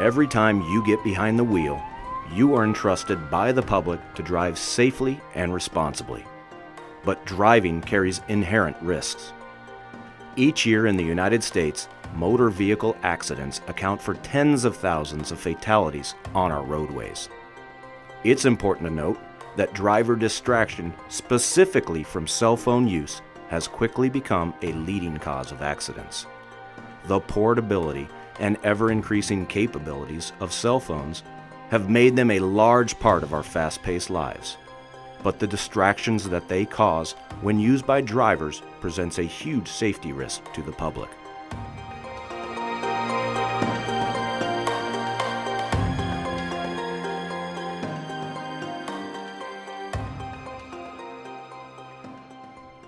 Every time you get behind the wheel, you are entrusted by the public to drive safely and responsibly. But driving carries inherent risks. Each year in the United States, motor vehicle accidents account for tens of thousands of fatalities on our roadways. It's important to note that driver distraction, specifically from cell phone use, has quickly become a leading cause of accidents. The portability and ever-increasing capabilities of cell phones have made them a large part of our fast-paced lives. But the distractions that they cause when used by drivers presents a huge safety risk to the public.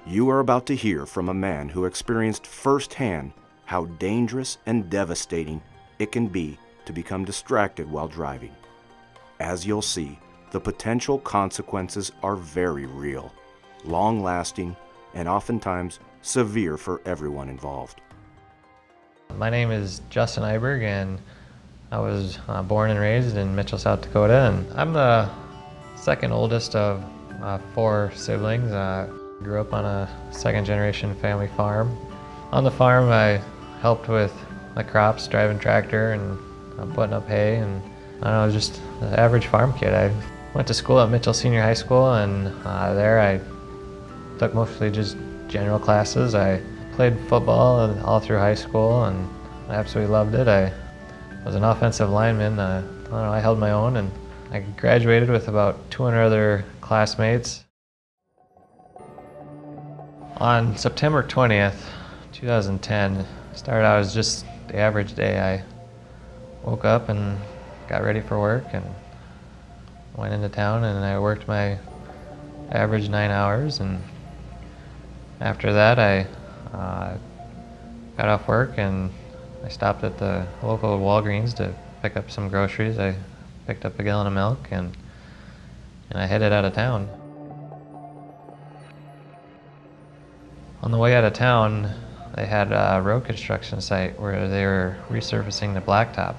You are about to hear from a man who experienced firsthand how dangerous and devastating it can be to become distracted while driving. As you'll see, the potential consequences are very real, long-lasting, and oftentimes severe for everyone involved. My name is Justin Iberg, and I was born and raised in Mitchell, South Dakota, and I'm the second oldest of 4 siblings. Grew up on a second-generation family farm. On the farm, I helped with the crops, driving tractor and putting up hay, and I was just an average farm kid. I went to school at Mitchell Senior High School, and there I took mostly just general classes. I played football all through high school, and I absolutely loved it. I was an offensive lineman. I held my own, and I graduated with about 200 other classmates. On September 20th, 2010, started out as just the average day. I woke up and got ready for work and went into town, and I worked my average 9 hours, and after that I got off work and I stopped at the local Walgreens to pick up some groceries. I picked up a gallon of milk and I headed out of town. On the way out of town, they had a road construction site where they were resurfacing the blacktop.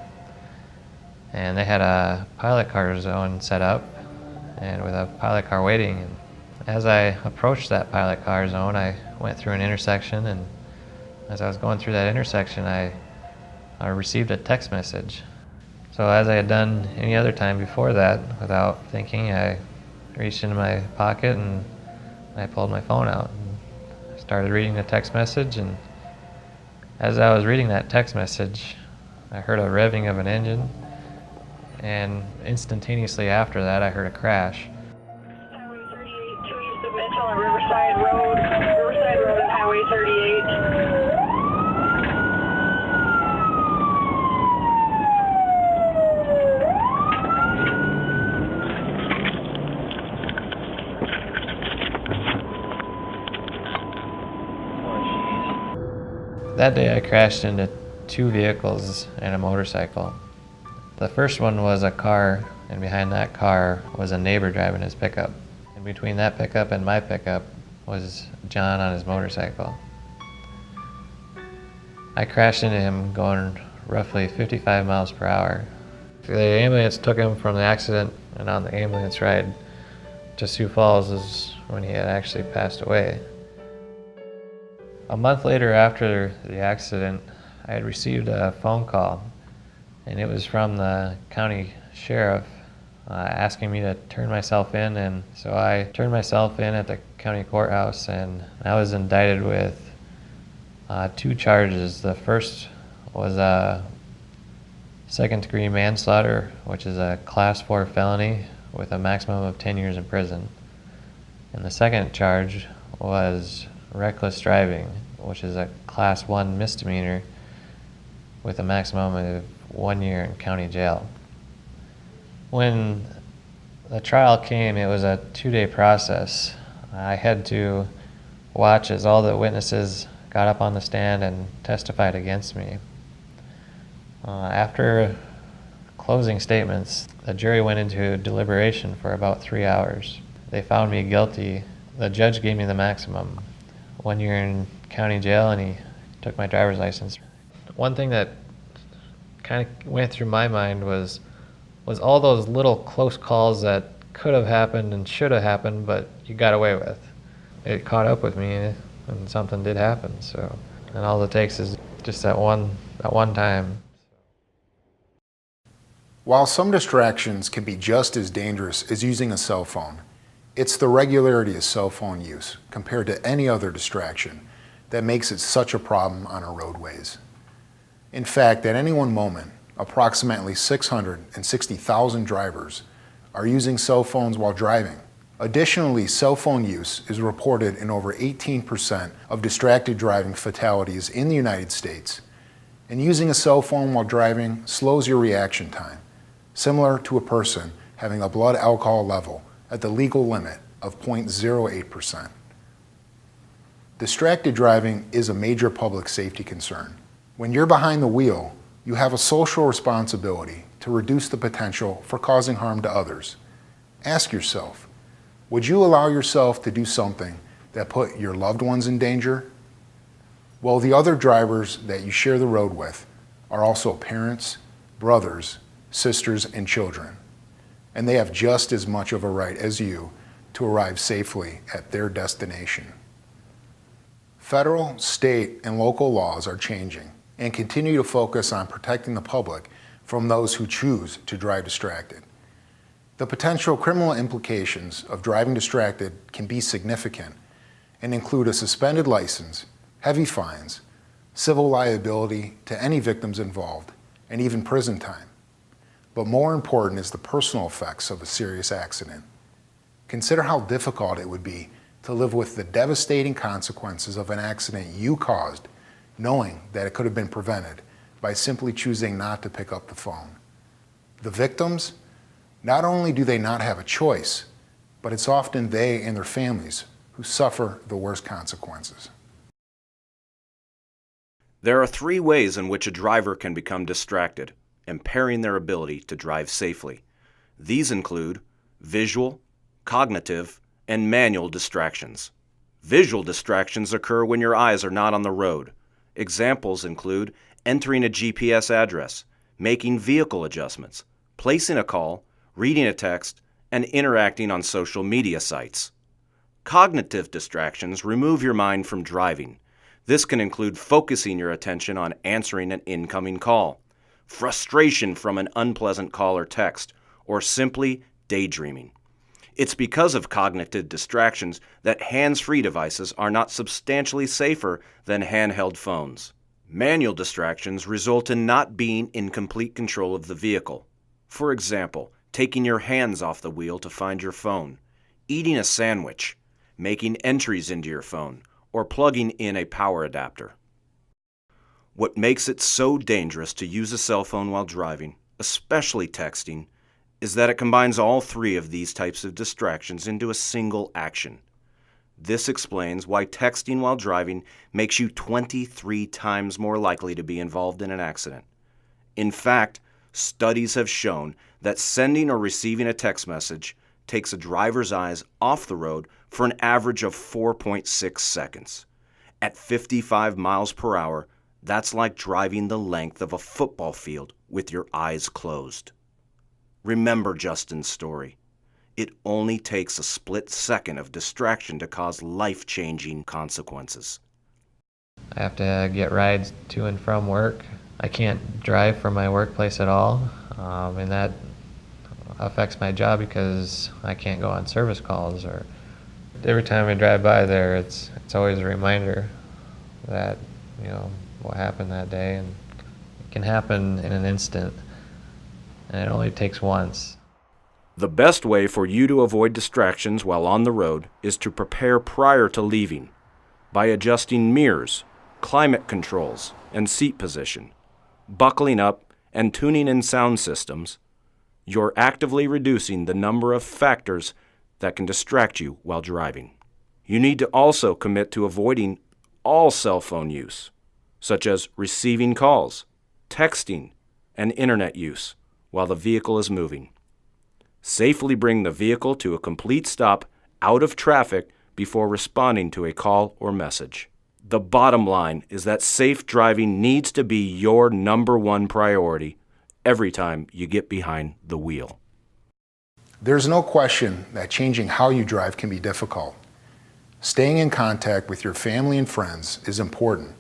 And they had a pilot car zone set up, and with a pilot car waiting. And as I approached that pilot car zone, I went through an intersection, and as I was going through that intersection, I received a text message. So as I had done any other time before that, without thinking, I reached into my pocket and I pulled my phone out. Started reading the text message, and as I was reading that text message, I heard a revving of an engine, and instantaneously after that I heard a crash. Highway 38 to east of Mitchell on Riverside Road and Highway 38. That day I crashed into 2 vehicles and a motorcycle. The first one was a car, and behind that car was a neighbor driving his pickup. And between that pickup and my pickup was John on his motorcycle. I crashed into him going roughly 55 miles per hour. The ambulance took him from the accident, and on the ambulance ride to Sioux Falls is when he had actually passed away. A month later after the accident, I had received a phone call, and it was from the county sheriff asking me to turn myself in, and so I turned myself in at the county courthouse, and I was indicted with 2 charges. The first was a second-degree manslaughter, which is a Class 4 felony with a maximum of 10 years in prison. And the second charge was reckless driving, which is a Class 1 misdemeanor with a maximum of 1 year in county jail. When the trial came, it was a 2-day process. I had to watch as all the witnesses got up on the stand and testified against me. After closing statements, the jury went into deliberation for about 3 hours. They found me guilty. The judge gave me the maximum, 1 year in county jail, and he took my driver's license. One thing that kind of went through my mind was all those little close calls that could have happened and should have happened, but you got away with. It caught up with me, and something did happen. So, and all it takes is just that one time. While some distractions can be just as dangerous as using a cell phone, it's the regularity of cell phone use compared to any other distraction that makes it such a problem on our roadways. In fact, at any one moment, approximately 660,000 drivers are using cell phones while driving. Additionally, cell phone use is reported in over 18% of distracted driving fatalities in the United States. And using a cell phone while driving slows your reaction time, similar to a person having a blood alcohol level at the legal limit of 0.08%. Distracted driving is a major public safety concern. When you're behind the wheel, you have a social responsibility to reduce the potential for causing harm to others. Ask yourself, would you allow yourself to do something that put your loved ones in danger? Well, the other drivers that you share the road with are also parents, brothers, sisters, and children, and they have just as much of a right as you to arrive safely at their destination. Federal, state, and local laws are changing and continue to focus on protecting the public from those who choose to drive distracted. The potential criminal implications of driving distracted can be significant and include a suspended license, heavy fines, civil liability to any victims involved, and even prison time. But more important is the personal effects of a serious accident. Consider how difficult it would be to live with the devastating consequences of an accident you caused, knowing that it could have been prevented by simply choosing not to pick up the phone. The victims, not only do they not have a choice, but it's often they and their families who suffer the worst consequences. There are 3 ways in which a driver can become distracted, impairing their ability to drive safely. These include visual, cognitive, and manual distractions. Visual distractions occur when your eyes are not on the road. Examples include entering a GPS address, making vehicle adjustments, placing a call, reading a text, and interacting on social media sites. Cognitive distractions remove your mind from driving. This can include focusing your attention on answering an incoming call, frustration from an unpleasant call or text, or simply daydreaming. It's because of cognitive distractions that hands-free devices are not substantially safer than handheld phones. Manual distractions result in not being in complete control of the vehicle. For example, taking your hands off the wheel to find your phone, eating a sandwich, making entries into your phone, or plugging in a power adapter. What makes it so dangerous to use a cell phone while driving, especially texting, is that it combines all 3 of these types of distractions into a single action. This explains why texting while driving makes you 23 times more likely to be involved in an accident. In fact, studies have shown that sending or receiving a text message takes a driver's eyes off the road for an average of 4.6 seconds. At 55 miles per hour, that's like driving the length of a football field with your eyes closed. Remember Justin's story. It only takes a split second of distraction to cause life-changing consequences. I have to get rides to and from work. I can't drive from my workplace at all, and that affects my job because I can't go on service calls. Or every time I drive by there, it's always a reminder that what happened that day, and it can happen in an instant, and it only takes once. The best way for you to avoid distractions while on the road is to prepare prior to leaving by adjusting mirrors, climate controls, and seat position, buckling up, and tuning in sound systems. You're actively reducing the number of factors that can distract you while driving. You need to also commit to avoiding all cell phone use, such as receiving calls, texting, and internet use while the vehicle is moving. Safely bring the vehicle to a complete stop out of traffic before responding to a call or message. The bottom line is that safe driving needs to be your number one priority every time you get behind the wheel. There's no question that changing how you drive can be difficult. Staying in contact with your family and friends is important,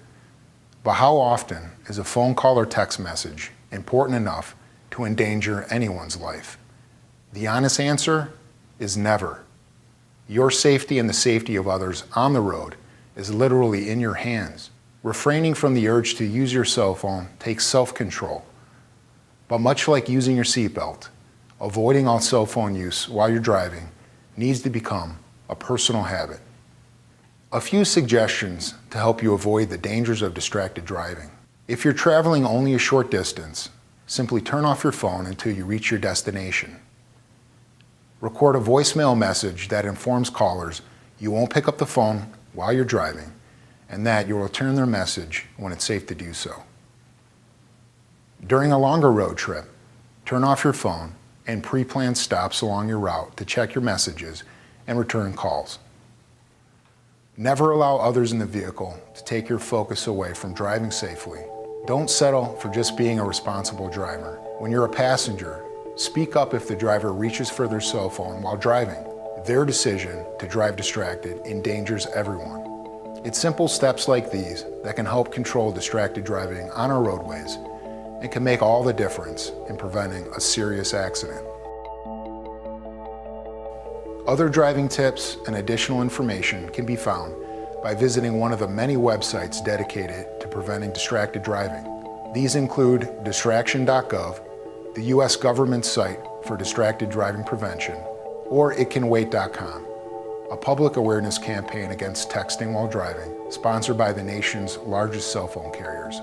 but how often is a phone call or text message important enough to endanger anyone's life? The honest answer is never. Your safety and the safety of others on the road is literally in your hands. Refraining from the urge to use your cell phone takes self-control. But much like using your seatbelt, avoiding all cell phone use while you're driving needs to become a personal habit. A few suggestions to help you avoid the dangers of distracted driving. If you're traveling only a short distance, simply turn off your phone until you reach your destination. Record a voicemail message that informs callers you won't pick up the phone while you're driving, and that you'll return their message when it's safe to do so. During a longer road trip, turn off your phone and pre-plan stops along your route to check your messages and return calls. Never allow others in the vehicle to take your focus away from driving safely. Don't settle for just being a responsible driver. When you're a passenger, speak up if the driver reaches for their cell phone while driving. Their decision to drive distracted endangers everyone. It's simple steps like these that can help control distracted driving on our roadways and can make all the difference in preventing a serious accident. Other driving tips and additional information can be found by visiting one of the many websites dedicated to preventing distracted driving. These include Distraction.gov, the U.S. government site for distracted driving prevention, or itcanwait.com, a public awareness campaign against texting while driving, sponsored by the nation's largest cell phone carriers.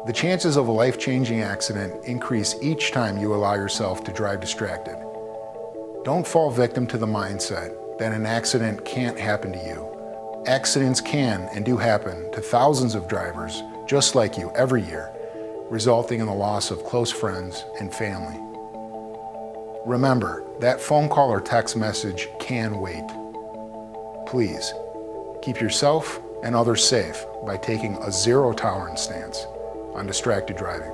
The chances of a life-changing accident increase each time you allow yourself to drive distracted. Don't fall victim to the mindset that an accident can't happen to you. Accidents can and do happen to thousands of drivers just like you every year, resulting in the loss of close friends and family. Remember, that phone call or text message can wait. Please, keep yourself and others safe by taking a zero-tolerance stance on distracted driving.